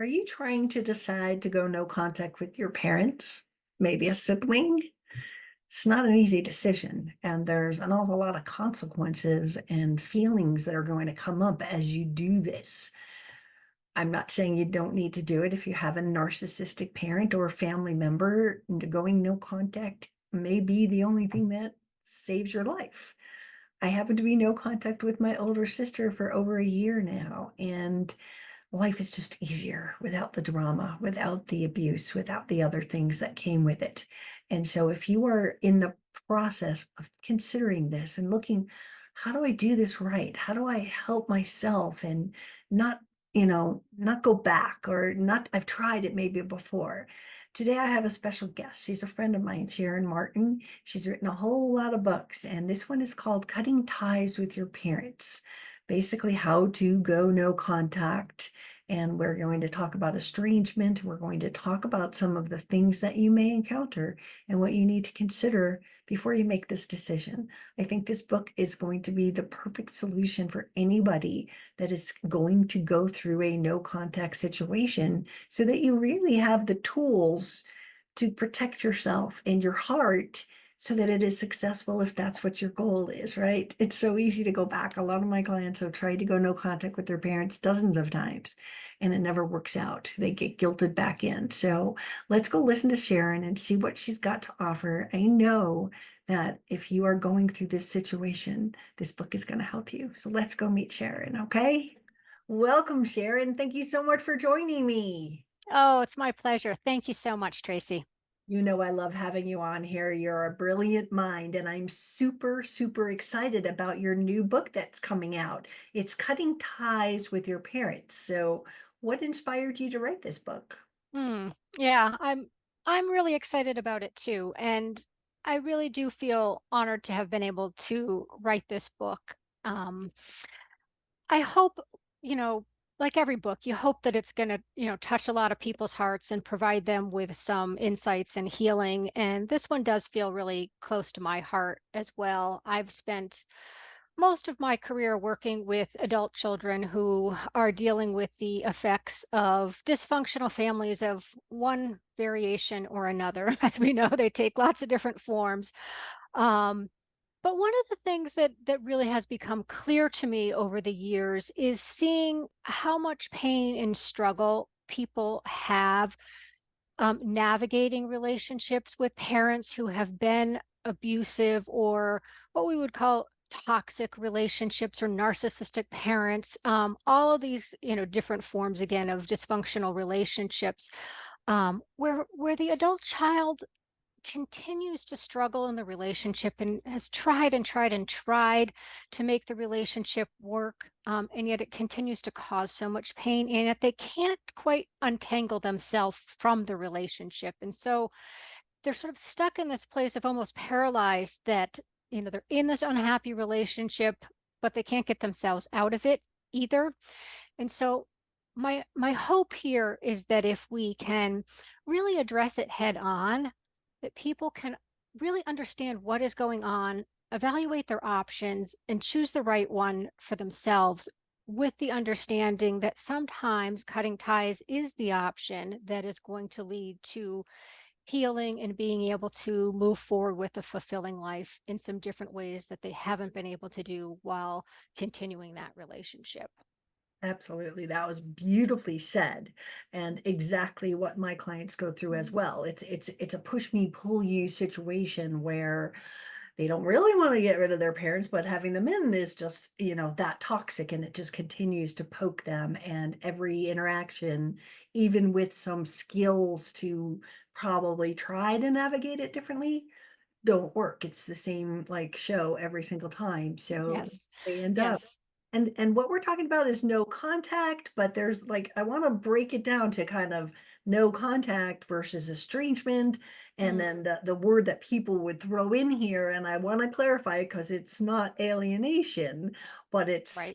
Are you trying to decide to go no contact with your parents? Maybe a sibling? It's not an easy decision, and there's an awful lot of consequences and feelings that are going to come up as you do this. I'm not saying you don't need to do it if you have a narcissistic parent or family member. Going no contact may be the only thing that saves your life. I happen to be no contact with my older sister for over a year now, and life is just easier without the drama, without the abuse, without the other things that came with it. And so if you are in the process of considering this and looking, how do I do this right? How do I help myself and not, not go back or not, I've tried it maybe before. Today I have a special guest. She's a friend of mine, Sharon Martin. She's written a whole lot of books, and this one is called Cutting Ties with Your Parents. Basically, how to go no contact. And we're going to talk about estrangement. We're going to talk about some of the things that you may encounter and what you need to consider before you make this decision. I think this book is going to be the perfect solution for anybody that is going to go through a no contact situation so that you really have the tools to protect yourself and your heart so that it is successful if that's what your goal is, right? It's so easy to go back. A lot of my clients have tried to go no contact with their parents dozens of times, and it never works out. They get guilted back in. So let's go listen to Sharon and see what she's got to offer. I know that if you are going through this situation, this book is going to help you. So let's go meet Sharon, okay? Welcome, Sharon. Thank you so much for joining me. Oh, it's my pleasure. Thank you so much, Tracy. You know, I love having you on here. You're a brilliant mind, and I'm super, super excited about your new book that's coming out. It's Cutting Ties with Your Parents. So, what inspired you to write this book? Hmm. Yeah, I'm really excited about it too. And I really do feel honored to have been able to write this book. Um, I hope, you know, like every book, you hope that it's going to, touch a lot of people's hearts and provide them with some insights and healing. And this one does feel really close to my heart as well. I've spent most of my career working with adult children who are dealing with the effects of dysfunctional families of one variation or another. As we know, they take lots of different forms. Um, but one of the things that really has become clear to me over the years is seeing how much pain and struggle people have navigating relationships with parents who have been abusive or what we would call toxic relationships or narcissistic parents. All of these, different forms again of dysfunctional relationships, where the adult child continues to struggle in the relationship and has tried and tried and tried to make the relationship work. And yet it continues to cause so much pain, and yet they can't quite untangle themselves from the relationship. And so they're sort of stuck in this place of almost paralyzed that, they're in this unhappy relationship, but they can't get themselves out of it either. And so my hope here is that if we can really address it head on, that people can really understand what is going on, evaluate their options, and choose the right one for themselves, with the understanding that sometimes cutting ties is the option that is going to lead to healing and being able to move forward with a fulfilling life in some different ways that they haven't been able to do while continuing that relationship. Absolutely. That was beautifully said, and exactly what my clients go through as Mm. well. It's a push me pull you situation where they don't really want to get rid of their parents, but having them in is just, that toxic, and it just continues to poke them. And every interaction, even with some skills to probably try to navigate it differently, don't work. It's the same like show every single time. So Yes. they end up, Yes. and what we're talking about is no contact, but there's like, I want to break it down to kind of no contact versus estrangement, and Mm, then the word that people would throw in here, and I want to clarify because it's not alienation, but right.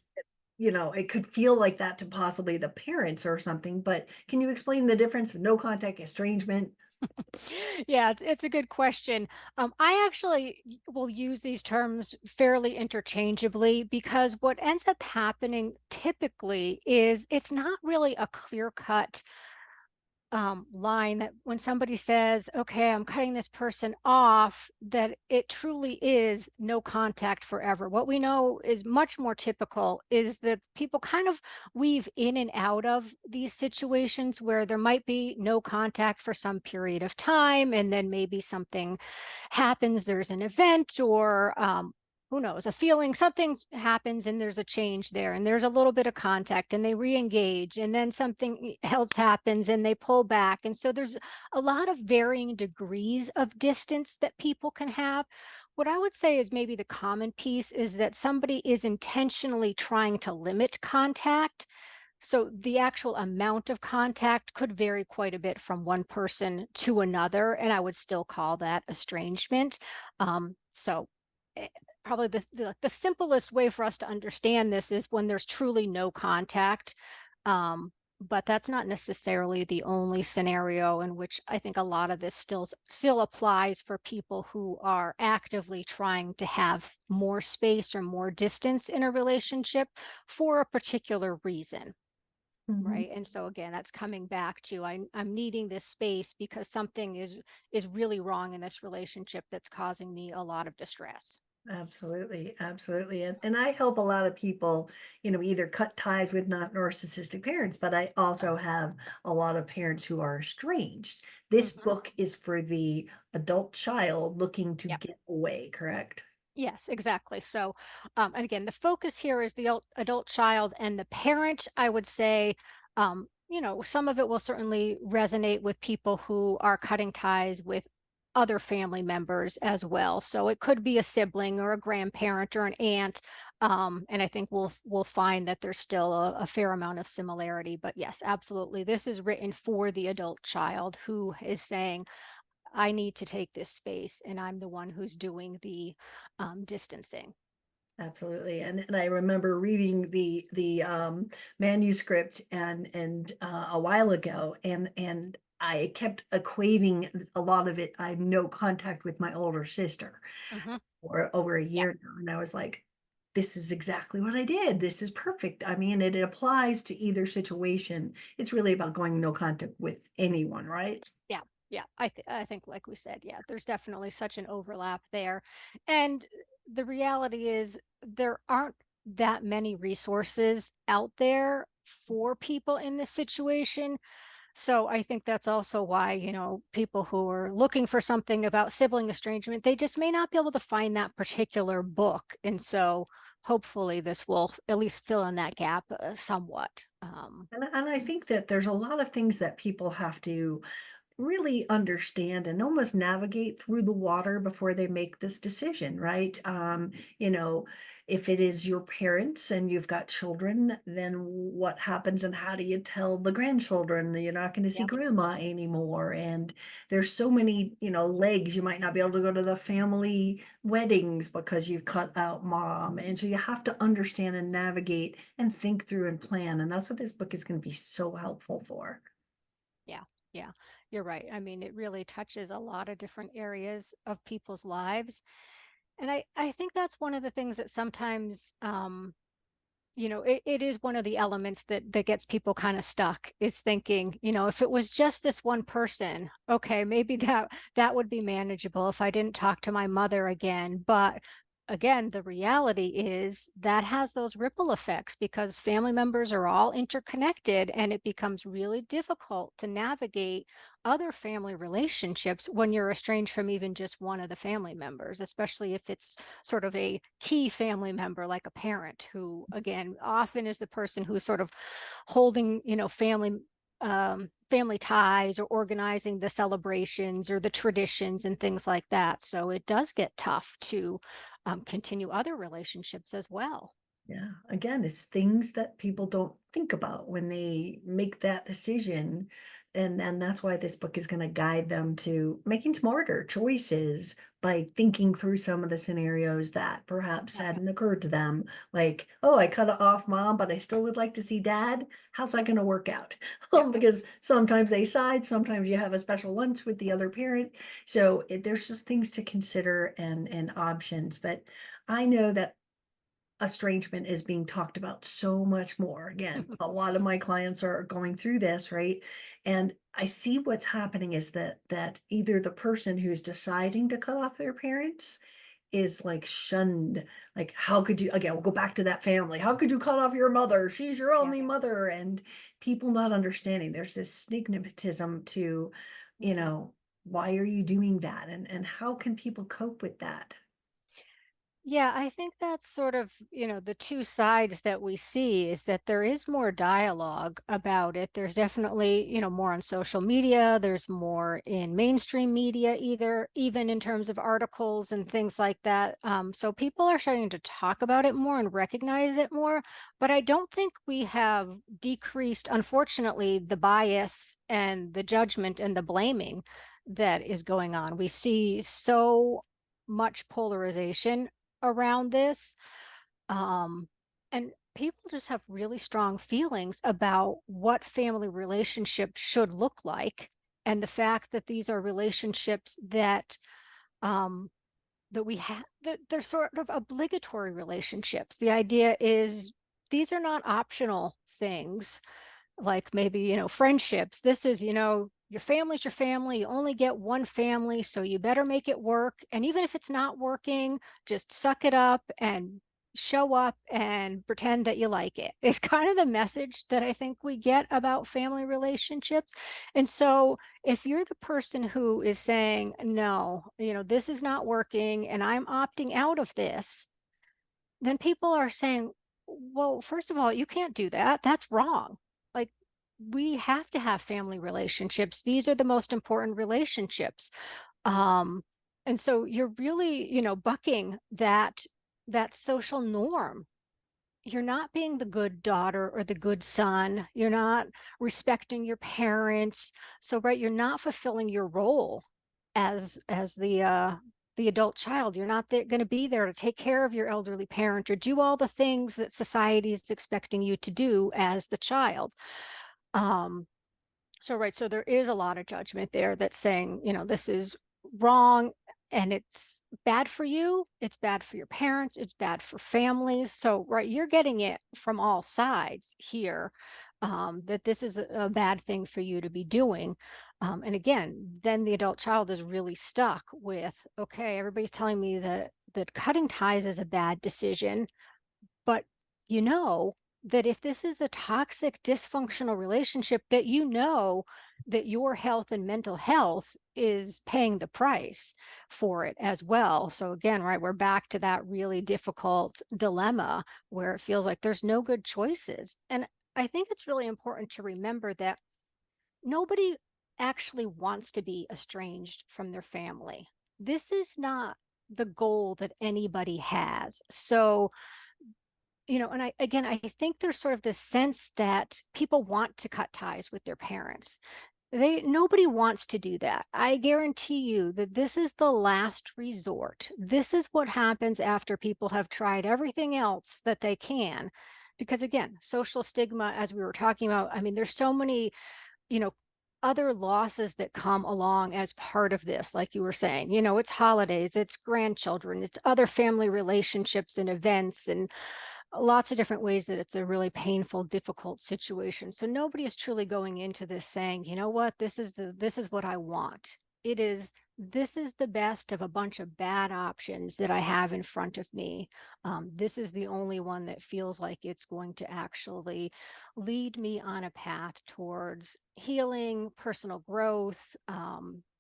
it could feel like that to possibly the parents or something. But can you explain the difference of no contact, estrangement? Yeah, it's a good question. I actually will use these terms fairly interchangeably because what ends up happening typically is it's not really a clear cut line that when somebody says, okay, I'm cutting this person off, that it truly is no contact forever. What we know is much more typical is that people kind of weave in and out of these situations where there might be no contact for some period of time, and then maybe something happens, there's an event or who knows, a feeling, something happens and there's a change there and there's a little bit of contact and they re-engage and then something else happens and they pull back. And so there's a lot of varying degrees of distance that people can have. What I would say is maybe the common piece is that somebody is intentionally trying to limit contact. So the actual amount of contact could vary quite a bit from one person to another, and I would still call that estrangement. So eh, probably the simplest way for us to understand this is when there's truly no contact. Um, but that's not necessarily the only scenario in which I think a lot of this still applies for people who are actively trying to have more space or more distance in a relationship for a particular reason. Mhm. Right. And so again, that's coming back to I'm needing this space because something is really wrong in this relationship that's causing me a lot of distress. Absolutely, absolutely. And I help a lot of people, either cut ties with not narcissistic parents, but I also have a lot of parents who are estranged. This Hmm. book is for the adult child looking to Yep. get away, correct? Yes, exactly. So, and again, the focus here is the adult child and the parent. I would say, some of it will certainly resonate with people who are cutting ties with other family members as well. So it could be a sibling or a grandparent or an aunt. And I think we'll find that there's still a fair amount of similarity. But yes, absolutely, this is written for the adult child who is saying, I need to take this space, and I'm the one who's doing the distancing. Absolutely. And I remember reading the manuscript and a while ago, and I kept equating a lot of it. I have no contact with my older sister Hmm. for over a Yeah, year now. And I was like, this is exactly what I did. This is perfect. I mean, it applies to either situation. It's really about going no contact with anyone, right? yeah, yeah. I think, like we said, yeah, there's definitely such an overlap there, and the reality is there aren't that many resources out there for people in this situation. So I think that's also why, people who are looking for something about sibling estrangement, they just may not be able to find that particular book. And so hopefully this will at least fill in that gap somewhat. And I think that there's a lot of things that people have to really understand and almost navigate through the water before they make this decision, right? You know, if it is your parents and you've got children, then what happens and how do you tell the grandchildren that you're not going to see Yep. grandma anymore? And there's so many, legs. You might not be able to go to the family weddings because you've cut out mom. And so you have to understand and navigate and think through and plan. And that's what this book is going to be so helpful for. Yeah. Yeah. You're right. I mean, it really touches a lot of different areas of people's lives. And I think that's one of the things that sometimes it is one of the elements that gets people kind of stuck is thinking, if it was just this one person, okay, maybe that would be manageable if I didn't talk to my mother again. But again, the reality is that has those ripple effects because family members are all interconnected and it becomes really difficult to navigate other family relationships when you're estranged from even just one of the family members, especially if it's sort of a key family member like a parent who again often is the person who's sort of holding family ties or organizing the celebrations or the traditions and things like that. So it does get tough to continue other relationships as well. Yeah, again, it's things that people don't think about when they make that decision And then that's why this book is going to guide them to making smarter choices by thinking through some of the scenarios that perhaps Yeah. hadn't occurred to them. Like, oh, I cut off mom, but I still would like to see dad. How's that going to work out? Yeah. Because sometimes they side, sometimes you have a special lunch with the other parent. So there's just things to consider and options. But I know that estrangement is being talked about so much more. Again, a lot of my clients are going through this, right? And I see what's happening is that either the person who's deciding to cut off their parents is like shunned. Like, how could you, again, we'll go back to that family. How could you cut off your mother? She's your Yeah. only mother. And people not understanding. There's this stigmatism to, Mhm. why are you doing that? And how can people cope with that? Yeah, I think that's sort of, the two sides that we see is that there is more dialogue about it. There's definitely, more on social media, there's more in mainstream media, either even in terms of articles and things like that. So people are starting to talk about it more and recognize it more. But I don't think we have decreased, unfortunately, the bias and the judgment and the blaming that is going on. We see so much polarization around this. Um, and people just have really strong feelings about what family relationships should look like. And the fact that these are relationships um, that we have, that they're sort of obligatory relationships. The idea is these are not optional things like maybe, friendships. This is, your family's your family. You only get one family, so you better make it work. And even if it's not working, just suck it up and show up and pretend that you like it. It's kind of the message that I think we get about family relationships. And so if you're the person who is saying, no, this is not working and I'm opting out of this, then people are saying, well, first of all, you can't do that. That's wrong. Like, we have to have family relationships. These are the most important relationships. Um, and so you're really, bucking that social norm. You're not being the good daughter or the good son. You're not respecting your parents. So, right, you're not fulfilling your role as the adult child. You're not going to be there to take care of your elderly parent or do all the things that society is expecting you to do as the child. Um, so, right, so there is a lot of judgment there that's saying, this is wrong and it's bad for you, it's bad for your parents, it's bad for families. So, right, you're getting it from all sides here, that this is a bad thing for you to be doing. And again, then the adult child is really stuck with, okay, everybody's telling me that cutting ties is a bad decision, but you know that if this is a toxic, dysfunctional relationship, that that your health and mental health is paying the price for it as well. So again, right, we're back to that really difficult dilemma where it feels like there's no good choices. And I think it's really important to remember that nobody actually wants to be estranged from their family. This is not the goal that anybody has. So and I think there's sort of this sense that people want to cut ties with their parents. Nobody wants to do that. I guarantee you that this is the last resort. This is what happens after people have tried everything else that they can. Because again, social stigma, as we were talking about, I mean, there's so many, you know, other losses that come along as part of this, like you were saying, it's holidays, it's grandchildren, it's other family relationships and events, and lots of different ways that it's a really painful, difficult situation. So nobody is truly going into this saying, you know what, this is what I want. This is the best of a bunch of bad options that I have in front of me. This is the only one that feels like it's going to actually lead me on a path towards healing, personal growth,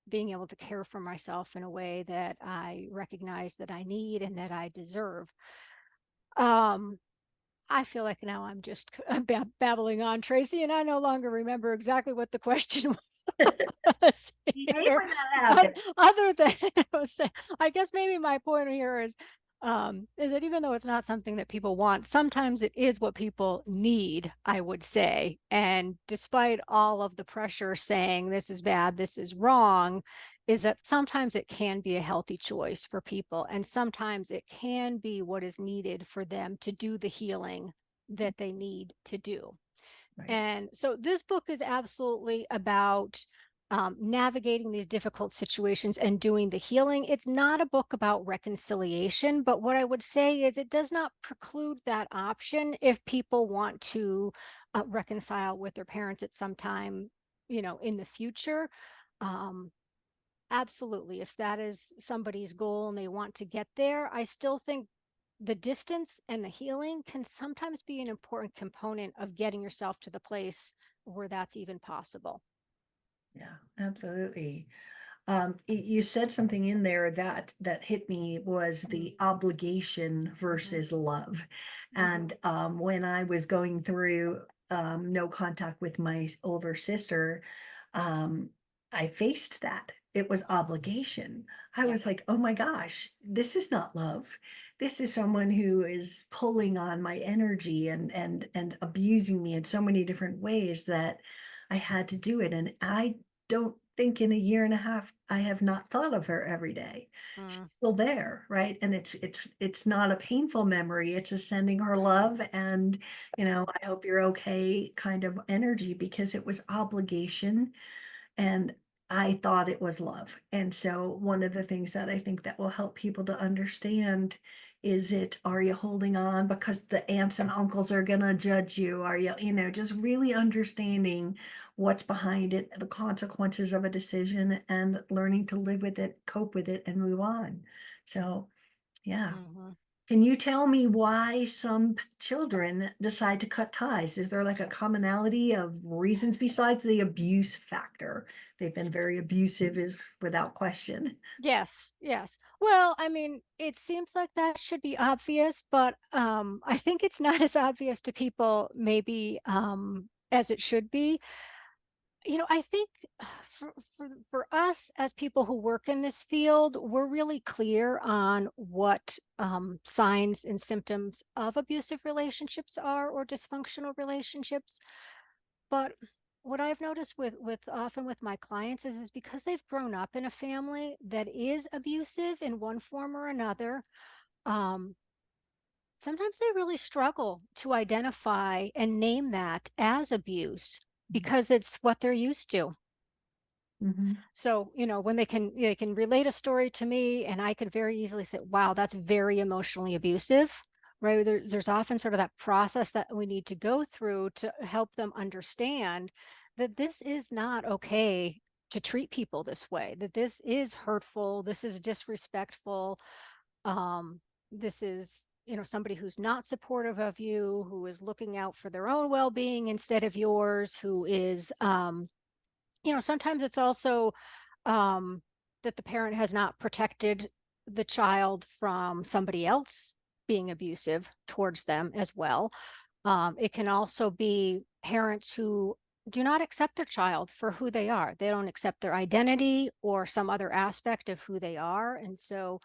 being able to care for myself in a way that I recognize that I need and that I deserve. Um, I feel like now I'm just babbling on, Tracy, and I no longer remember exactly what the question was You hate here. when that But happens. other than, I guess maybe my point here is is that even though it's not something that people want, sometimes it is what people need, I would say. And despite all of the pressure saying this is bad, this is wrong, is that sometimes it can be a healthy choice for people. And sometimes it can be what is needed for them to do the healing that they need to do. Right. And so this book is absolutely about navigating these difficult situations and doing the healing. It's not a book about reconciliation, but what I would say is it does not preclude that option if people want to reconcile with their parents at some time, in the future. Um, Absolutely. If that is somebody's goal and they want to get there, I still think the distance and the healing can sometimes be an important component of getting yourself to the place where that's even possible. Yeah, absolutely. You said something in there that hit me was the obligation Mhm, versus love. mhm, And when I was going through no contact with my older sister, um, I faced that. It was obligation. I yeah. was like, oh my gosh, this is not love. This is someone who is pulling on my energy and abusing me in so many different ways that I had to do it. And I don't think in a year and a half I have not thought of her every day. She's Mm, still there, right? And it's not a painful memory. It's a sending her love and, I hope you're okay kind of energy because it was obligation and I thought it was love. And so one of the things that I think that will help people to understand is are you holding on because the aunts and uncles are going to judge you? Are you, just really understanding what's behind it, the consequences of a decision and learning to live with it, cope with it and move on. So, yeah. mhm. Can you tell me why some children decide to cut ties? Is there like a commonality of reasons besides the abuse factor? They've been very abusive is without question. Yes, yes. Well, I mean, it seems like that should be obvious, but I think it's not as obvious to people maybe as it should be. I think for us as people who work in this field, we're really clear on what signs and symptoms of abusive relationships are or dysfunctional relationships. But what I've noticed with often with my clients is because they've grown up in a family that is abusive in one form or another, um, sometimes they really struggle to identify and name that as abuse because it's what they're used to. Mhm. So, when they can relate a story to me and I can very easily say, wow, that's very emotionally abusive, right? There's often sort of that process that we need to go through to help them understand that this is not okay to treat people this way, that this is hurtful, this is disrespectful, this is, somebody who's not supportive of you, who is looking out for their own well-being instead of yours, who is sometimes it's also um, that the parent has not protected the child from somebody else being abusive towards them as well. It can also be parents who do not accept their child for who they are. They don't accept their identity or some other aspect of who they are. And so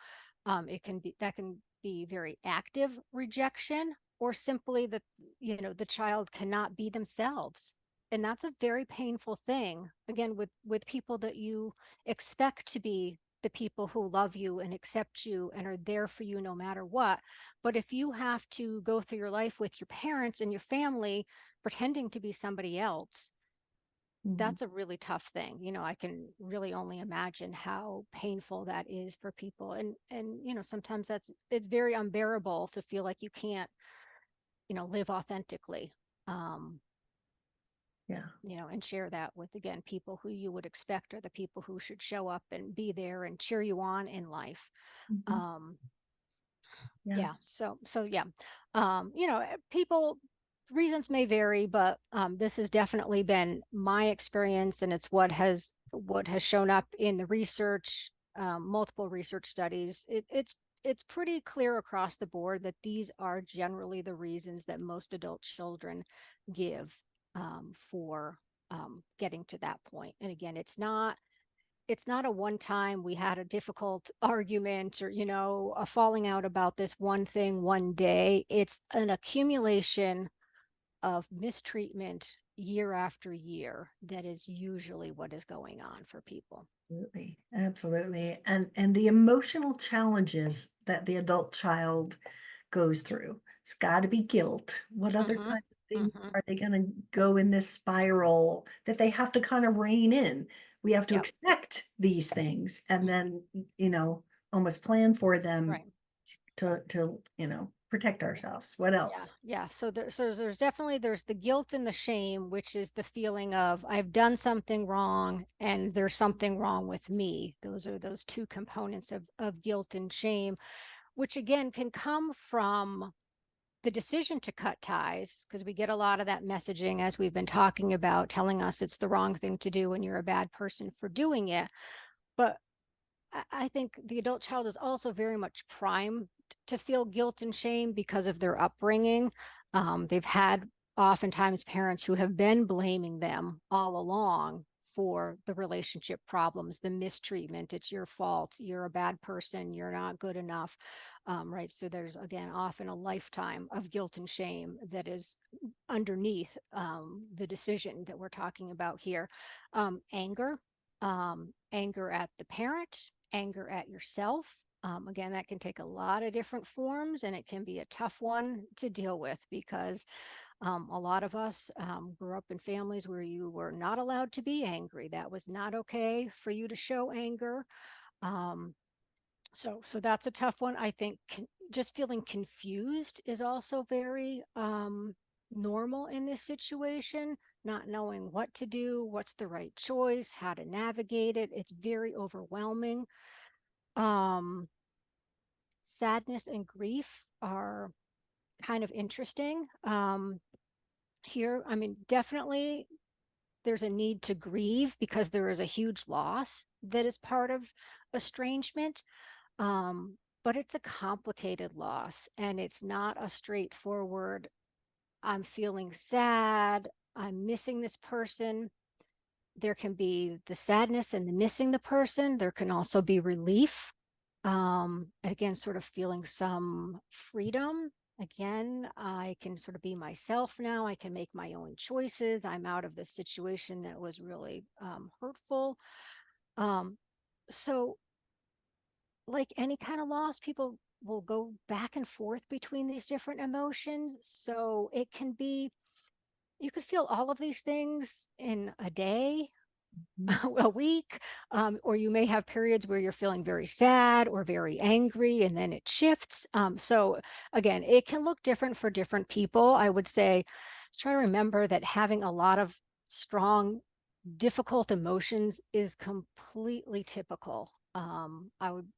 that can be very active rejection or simply that, the child cannot be themselves. And that's a very painful thing, again, with people that you expect to be the people who love you and accept you and are there for you no matter what. But if you have to go through your life with your parents and your family pretending to be somebody else, Mhm. that's a really tough thing. I can really only imagine how painful that is for people. And sometimes it's very unbearable to feel like you can't, live authentically. Um, Yeah. and share that with, again, people who you would expect are the people who should show up and be there and cheer you on in life. Mhm. Um, Yeah. yeah. So yeah. People reasons may vary, but this has definitely been my experience, and it's what has shown up in the research, multiple research studies. It's pretty clear across the board that these are generally the reasons that most adult children give for getting to that point. And again, it's not it's not a one time we had a difficult argument or, a falling out about this one thing one day. It's an accumulation of mistreatment year after year. That is usually what is going on for people. Absolutely, absolutely. And the emotional challenges that the adult child goes through. It's got to be guilt. What other Mm-hmm. kinds of things Mm-hmm. are they going to go in this spiral that they have to kind of rein in? We have to Yep. expect these things and Mhm. then, almost plan for them Right. to, protect ourselves. What Yeah, else? yeah. So there's definitely there's the guilt and the shame, which is the feeling of I've done something wrong and there's something wrong with me. Those are those two components of guilt and shame, which again can come from the decision to cut ties, because we get a lot of that messaging as we've been talking about, telling us it's the wrong thing to do and you're a bad person for doing it. But I think the adult child is also very much primed to feel guilt and shame because of their upbringing. They've had oftentimes parents who have been blaming them all along for the relationship problems, the mistreatment. It's your fault. You're a bad person. You're not good enough. Right. So there's, again, often a lifetime of guilt and shame that is underneath the decision that we're talking about here. Anger, anger at the parent, anger at yourself. Again, that can take a lot of different forms and it can be a tough one to deal with because a lot of us grew up in families where you were not allowed to be angry. That was not okay for you to show anger. Um, so that's a tough one. I think just feeling confused is also very normal in this situation, not knowing what to do, what's the right choice, how to navigate it. It's very overwhelming. Um, Sadness and grief are kind of interesting. Here, I mean, definitely there's a need to grieve because there is a huge loss that is part of estrangement. But it's a complicated loss and it's not a straightforward, I'm feeling sad, I'm missing this person. There can be the sadness and the missing the person. There can also be relief. Again, sort of feeling some freedom. Again, I can sort of be myself now. I can make my own choices. I'm out of this situation that was really hurtful. Um, so, like any kind of loss, people will go back and forth between these different emotions. So it can be, you could feel all of these things in a day, a week, or you may have periods where you're feeling very sad or very angry, and then it shifts. So again, it can look different for different people. I would say, try to remember that having a lot of strong, difficult emotions is completely typical. I would,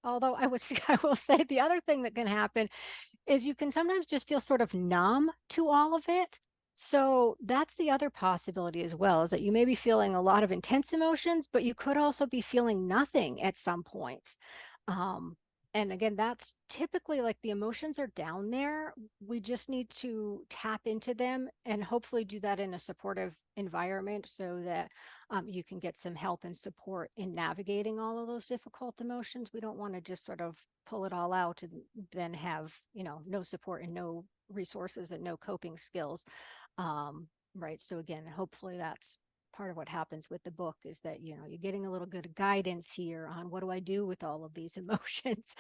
although I would, I will say the other thing that can happen is you can sometimes just feel sort of numb to all of it. So that's the other possibility as well, is that you may be feeling a lot of intense emotions, but you could also be feeling nothing at some points. Um, and again, that's typically like the emotions are down there. We just need to tap into them and hopefully do that in a supportive environment so that you can get some help and support in navigating all of those difficult emotions. We don't want to just sort of pull it all out and then have, no support and no resources and no coping skills. Right. So again, hopefully that's part of what happens with the book, is that you're getting a little good guidance here on what do I do with all of these emotions.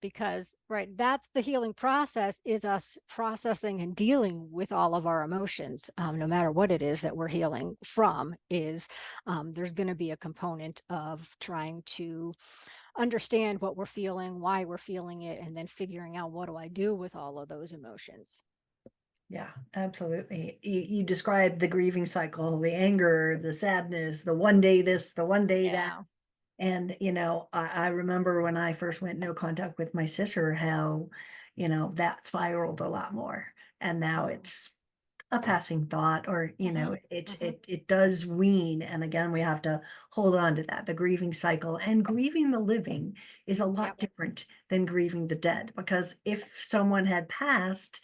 Because right, that's the healing process, is us processing and dealing with all of our emotions. No matter what it is that we're healing from, is there's going to be a component of trying to understand what we're feeling, why we're feeling it, and then figuring out what do I do with all of those emotions. Yeah, absolutely. You described the grieving cycle, the anger, the sadness, the one day this, the one day that. Yeah. And, I remember when I first went no contact with my sister, how, that spiraled a lot more. And now it's a passing thought, or, Mm-hmm. Mm-hmm. it does wean. And again, we have to hold on to that. The grieving cycle and grieving the living is a lot Yep. different than grieving the dead, because if someone had passed,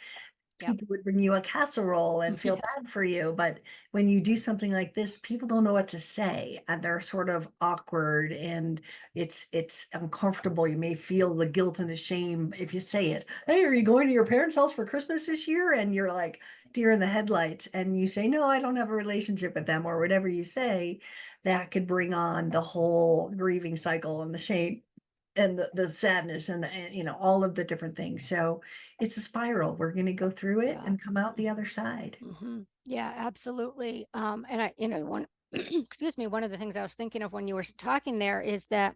Yep. people would bring you a casserole and feel Yes. bad for you. But when you do something like this, people don't know what to say and they're sort of awkward and it's uncomfortable. You may feel the guilt and the shame if you say it. Hey, are you going to your parents' house for Christmas this year? And you're like deer in the headlights and you say, no, I don't have a relationship with them, or whatever you say, that could bring on the whole grieving cycle and the shame and the sadness and all of the different things. So it's a spiral. We're going to go through it Yeah. and come out the other side. Yeah, absolutely. And I, one, excuse me, one of the things I was thinking of when you were talking there is that,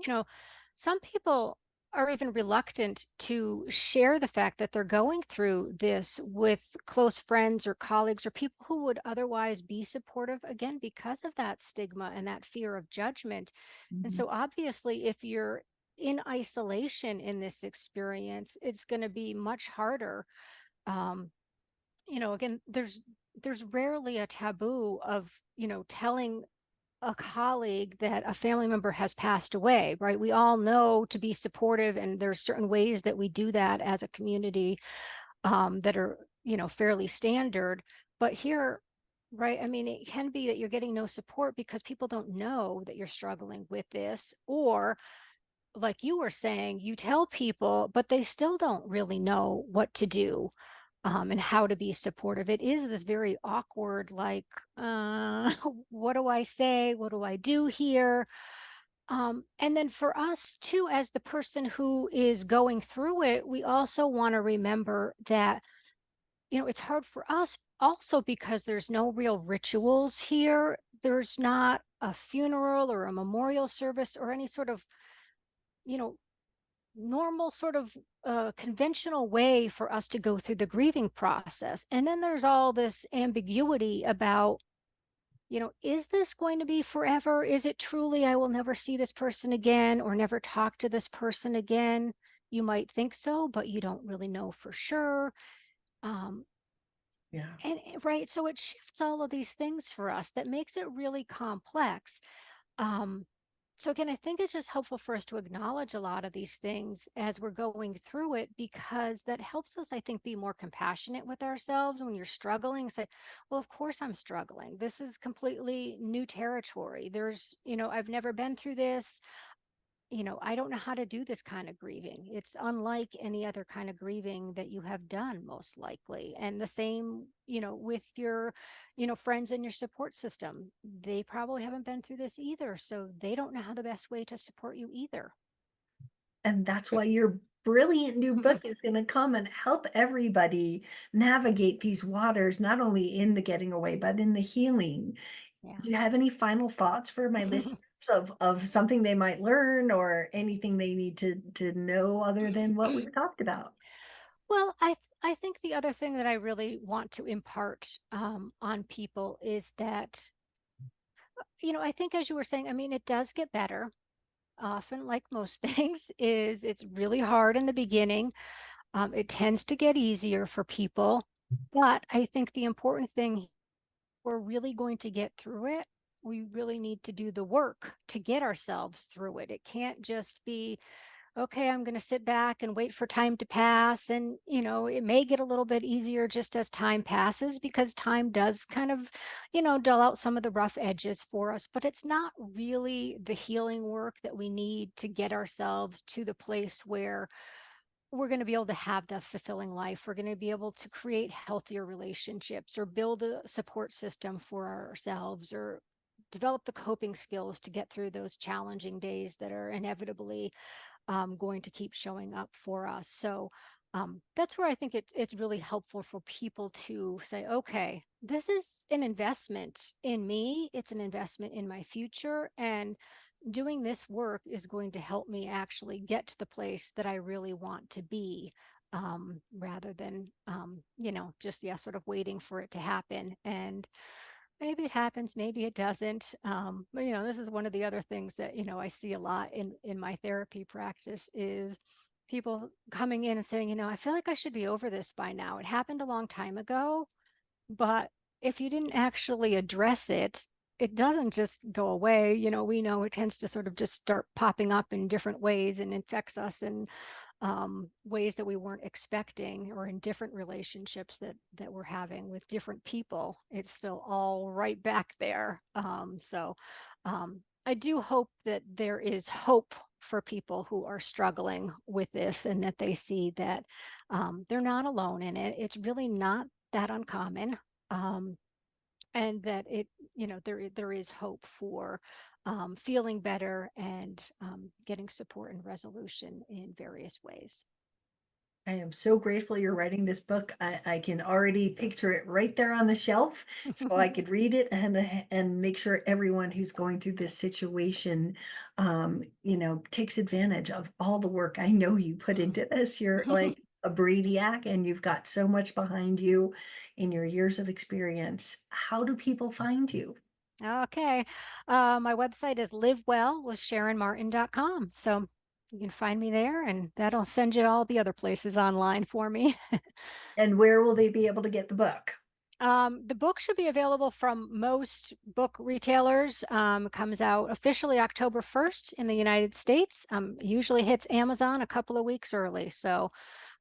you know, some people are even reluctant to share the fact that they're going through this with close friends or colleagues or people who would otherwise be supportive, again, because of that stigma and that fear of judgment. And Mhm. so, obviously, if you're in isolation in this experience, it's going to be much harder. Um, again, there's rarely a taboo of, telling a colleague that a family member has passed away, right? We all know to be supportive, and there's certain ways that we do that as a community, that are, fairly standard. But here, right, I mean, it can be that you're getting no support because people don't know that you're struggling with this, or like you were saying, you tell people, but they still don't really know what to do, and how to be supportive. It is this very awkward, like, what do I say? What do I do here? And then for us too, as the person who is going through it, we also want to remember that, it's hard for us also because there's no real rituals here. There's not a funeral or a memorial service or any sort of, you know, normal sort of conventional way for us to go through the grieving process. And then there's all this ambiguity about, is this going to be forever? Is it truly I will never see this person again or never talk to this person again? You might think so, but you don't really know for sure. Um, Yeah. right, so it shifts all of these things for us that makes it really complex. Um, so again, I think it's just helpful for us to acknowledge a lot of these things as we're going through it, because that helps us, I think, be more compassionate with ourselves when you're struggling. Say, well, of course I'm struggling. This is completely new territory. I've never been through this. I don't know how to do this kind of grieving. It's unlike any other kind of grieving that you have done, most likely. And the same, with your, friends in your support system. They probably haven't been through this either. So they don't know how the best way to support you either. And that's why your brilliant new book is going to come and help everybody navigate these waters, not only in the getting away, but in the healing. Yeah. Do you have any final thoughts for my listeners of something they might learn or anything they need to know other than what we've talked about? Well, I think the other thing that I really want to impart, on people is that, I think, as you were saying, I mean, it does get better. Often, like most things, is it's really hard in the beginning. It tends to get easier for people, but I think the important thing, we're really going to get through it. We really need to do the work to get ourselves through it. It can't just be, okay, I'm going to sit back and wait for time to pass. And, it may get a little bit easier just as time passes, because time does kind of, dull out some of the rough edges for us. But it's not really the healing work that we need to get ourselves to the place where we're going to be able to have the fulfilling life. We're going to be able to create healthier relationships or build a support system for ourselves, or develop the coping skills to get through those challenging days that are inevitably, going to keep showing up for us. So, that's where I think it's really helpful for people to say, okay, this is an investment in me. It's an investment in my future. And doing this work is going to help me actually get to the place that I really want to be, rather than, just, yeah, sort of waiting for it to happen. And maybe it happens, maybe it doesn't. But this is one of the other things that, I see a lot in my therapy practice, is people coming in and saying, I feel like I should be over this by now. It happened a long time ago, but if you didn't actually address it, it doesn't just go away. We know it tends to sort of just start popping up in different ways and infects us. And ways that we weren't expecting, or in different relationships that we're having with different people. It's still all right back there. I do hope that there is hope for people who are struggling with this, and that they see that they're not alone in it. It's really not that uncommon. Um, and that there is hope for feeling better, and getting support and resolution in various ways. I am so grateful you're writing this book. I can already picture it right there on the shelf, so I could read it and make sure everyone who's going through this situation, takes advantage of all the work I know you put into this. You're like a brainiac, and you've got so much behind you in your years of experience. How do people find you? Okay. My website is livewellwithsharonmartin.com. So you can find me there, and that'll send you all the other places online for me. And where will they be able to get the book? The book should be available from most book retailers. Comes out officially October 1st in the United States. Usually hits Amazon a couple of weeks early. So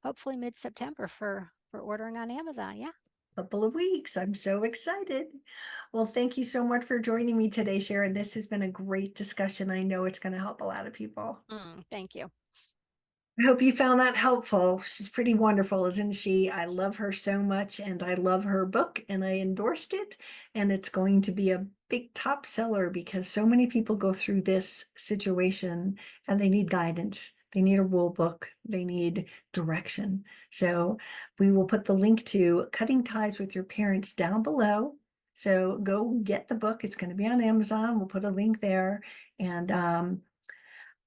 hopefully mid-September for ordering on Amazon. Yeah. Couple of weeks. I'm so excited. Well, thank you so much for joining me today, Sharon. This has been a great discussion. I know it's going to help a lot of people. Thank you. I hope you found that helpful. She's pretty wonderful, isn't she? I love her so much, and I love her book, and I endorsed it. And it's going to be a big top seller because so many people go through this situation and they need guidance. They need a rule book. They need direction. So we will put the link to Cutting Ties with Your Parents down below. So go get the book. It's going to be on Amazon. We'll put a link there. And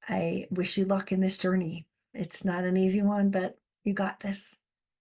I wish you luck in this journey. It's not an easy one, but you got this.